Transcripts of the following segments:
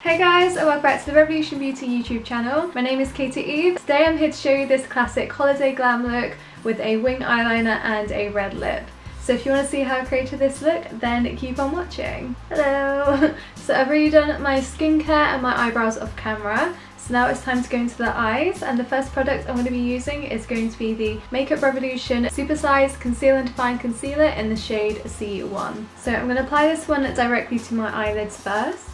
Hey guys, and welcome back to the Revolution Beauty YouTube channel. My name is Katie Eve. Today I'm here to show you this classic holiday glam look with a wing eyeliner and a red lip. So if you want to see how I created this look, then keep on watching. Hello! So I've already done my skincare and my eyebrows off camera. So now it's time to go into the eyes, and the first product I'm going to be using is going to be the Makeup Revolution Super Size Conceal and Define Concealer in the shade C1. So I'm going to apply this one directly to my eyelids first.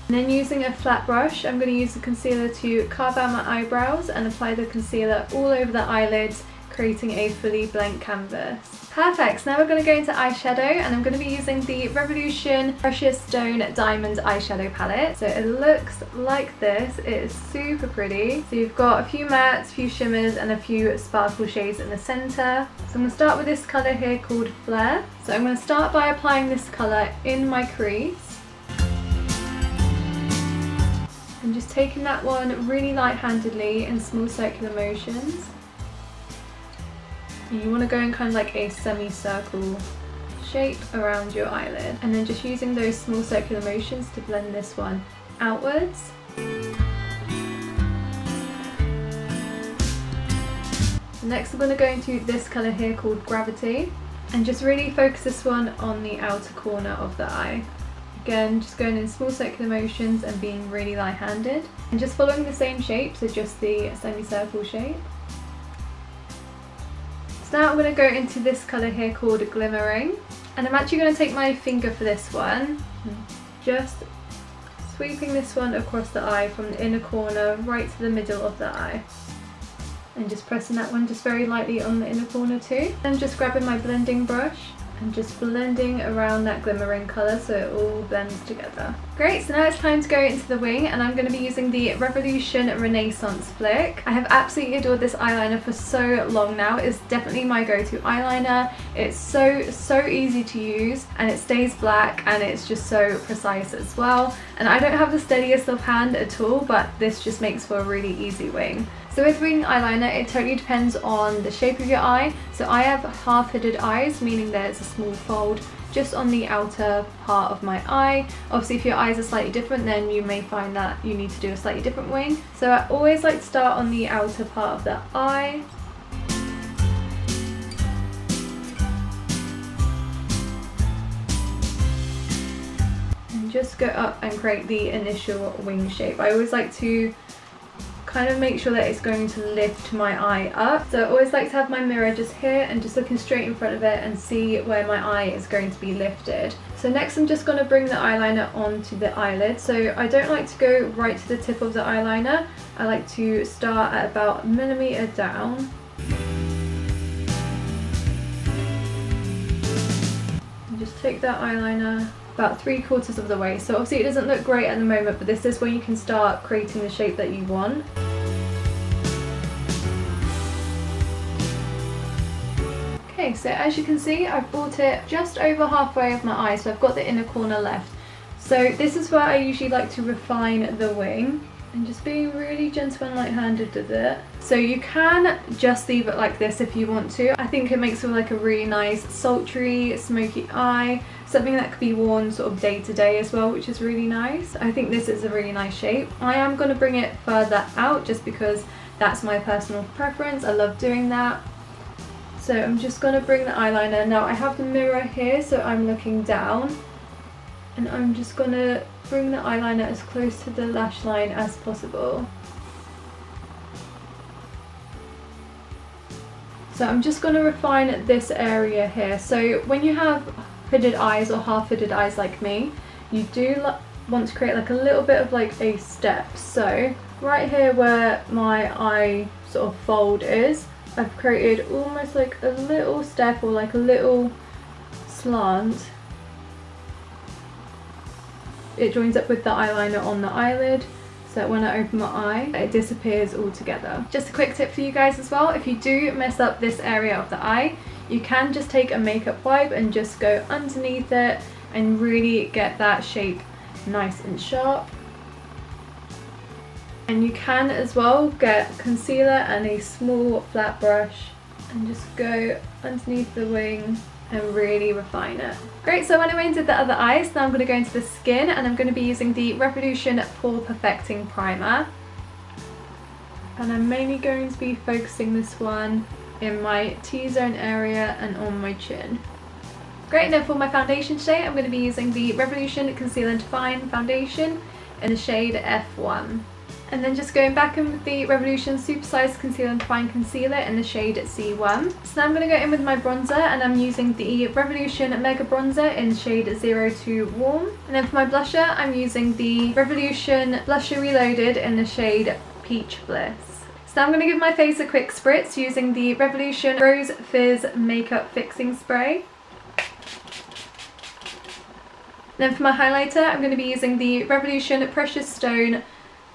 And then using a flat brush, I'm going to use the concealer to carve out my eyebrows and apply the concealer all over the eyelids, creating a fully blank canvas. Perfect, so now we're going to go into eyeshadow, and I'm going to be using the Revolution Precious Stone Diamond Eyeshadow Palette. So it looks like this, it is super pretty. So you've got a few mattes, a few shimmers and a few sparkle shades in the centre. So I'm going to start with this colour here called Flare. So I'm going to start by applying this colour in my crease. And just taking that one really light-handedly in small circular motions. You want to go in kind of like a semicircle shape around your eyelid, and then just using those small circular motions to blend this one outwards. Next I'm going to go into this colour here called Gravity, and just really focus this one on the outer corner of the eye. Again, just going in small circular motions and being really light-handed. And just following the same shape, so just the semicircle shape. So now I'm going to go into this colour here called Glimmering. And I'm actually going to take my finger for this one. Just sweeping this one across the eye from the inner corner right to the middle of the eye. And just pressing that one just very lightly on the inner corner too. And just grabbing my blending brush and just blending around that glimmering colour so it all blends together. Great, so now it's time to go into the wing, and I'm going to be using the Revolution Renaissance Flick. I have absolutely adored this eyeliner for so long now. It's definitely my go-to eyeliner. It's so easy to use, and it stays black, and it's just so precise as well. And I don't have the steadiest of hand at all, but this just makes for a really easy wing. So with wing eyeliner, it totally depends on the shape of your eye. So I have half-hooded eyes, meaning there's a small fold just on the outer part of my eye. Obviously if your eyes are slightly different, then you may find that you need to do a slightly different wing. So I always like to start on the outer part of the eye. And just go up and create the initial wing shape. I always like to kind of make sure that it's going to lift my eye up. So I always like to have my mirror just here and just looking straight in front of it and see where my eye is going to be lifted. So next I'm just going to bring the eyeliner onto the eyelid. So I don't like to go right to the tip of the eyeliner. I like to start at about a millimetre down. And just take that eyeliner about 3/4 of the way. So obviously it doesn't look great at the moment, but this is where you can start creating the shape that you want. Okay, so as you can see, I've brought it just over halfway of my eye, so I've got the inner corner left. So this is where I usually like to refine the wing, and just being really gentle and light-handed with it. So you can just leave it like this if you want to. I think it makes it like a really nice sultry, smoky eye. Something that could be worn sort of day to day as well, which is really nice. I think this is a really nice shape. I am going to bring it further out just because that's my personal preference. I love doing that. So I'm just going to bring the eyeliner. Now I have the mirror here, so I'm looking down. And I'm just going to bring the eyeliner as close to the lash line as possible. So I'm just going to refine this area here. So when you have hooded eyes or half-hooded eyes like me, you do want to create like a little bit of like a step. So right here where my eye sort of fold is, I've created almost like a little step or like a little slant. It joins up with the eyeliner on the eyelid, so that when I open my eye, it disappears altogether. Just a quick tip for you guys as well, if you do mess up this area of the eye, you can just take a makeup wipe and just go underneath it and really get that shape nice and sharp. And you can as well get concealer and a small flat brush and just go underneath the wing and really refine it. Great, so I went away and did the other eye, so now I'm going to go into the skin and I'm going to be using the Revolution Pore Perfecting Primer. And I'm mainly going to be focusing this one in my T-zone area and on my chin. Great, and then for my foundation today, I'm going to be using the Revolution Conceal and Define Foundation in the shade F1. And then just going back in with the Revolution Supersized Conceal and Define Concealer in the shade C1. So now I'm going to go in with my bronzer, and I'm using the Revolution Mega Bronzer in shade 02 Warm. And then for my blusher, I'm using the Revolution Blusher Reloaded in the shade Peach Bliss. So now I'm going to give my face a quick spritz using the Revolution Rose Fizz Makeup Fixing Spray. Then for my highlighter, I'm going to be using the Revolution Precious Stone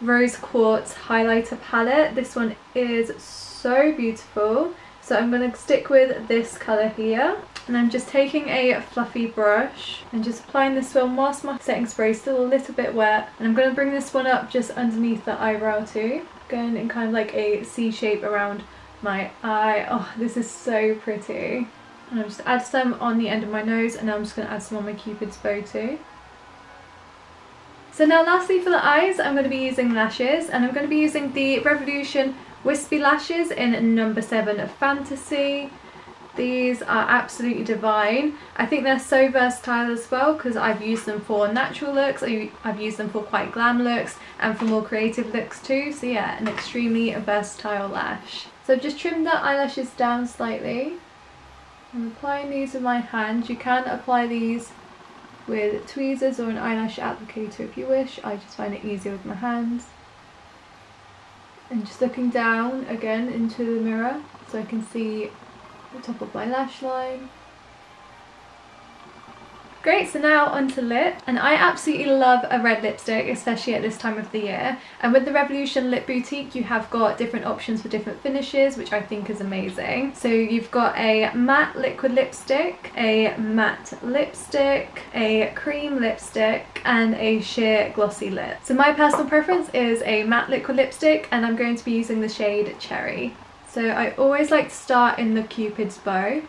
Rose Quartz Highlighter Palette. This one is so beautiful. So I'm going to stick with this colour here. And I'm just taking a fluffy brush and just applying this one whilst my setting spray is still a little bit wet. And I'm going to bring this one up just underneath the eyebrow too. Going in kind of like a C shape around my eye. Oh, this is so pretty. And I'll just add some on the end of my nose, and now I'm just going to add some on my Cupid's bow too. So now lastly for the eyes, I'm going to be using lashes, and I'm going to be using the Revolution Wispy Lashes in number 7 Fantasy. These are absolutely divine. I think they're so versatile as well because I've used them for natural looks, I've used them for quite glam looks and for more creative looks too. So yeah, an extremely versatile lash. So I've just trimmed the eyelashes down slightly. I'm applying these with my hand. You can apply these with tweezers or an eyelash applicator if you wish. I just find it easier with my hands. And just looking down again into the mirror so I can see the top of my lash line. Great, so now onto lip, and I absolutely love a red lipstick, especially at this time of the year. And with the Revolution Lip Boutique, you have got different options for different finishes, which I think is amazing. So you've got a matte liquid lipstick, a matte lipstick, a cream lipstick, and a sheer glossy lip. So my personal preference is a matte liquid lipstick, and I'm going to be using the shade Cherry. So I always like to start in the Cupid's bow.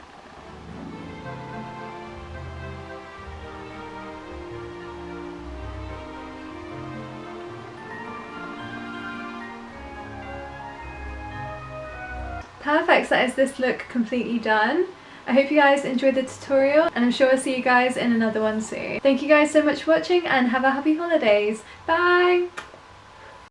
Perfect, so that is this look completely done. I hope you guys enjoyed the tutorial, and I'm sure I'll see you guys in another one soon. Thank you guys so much for watching, and have a happy holidays. Bye!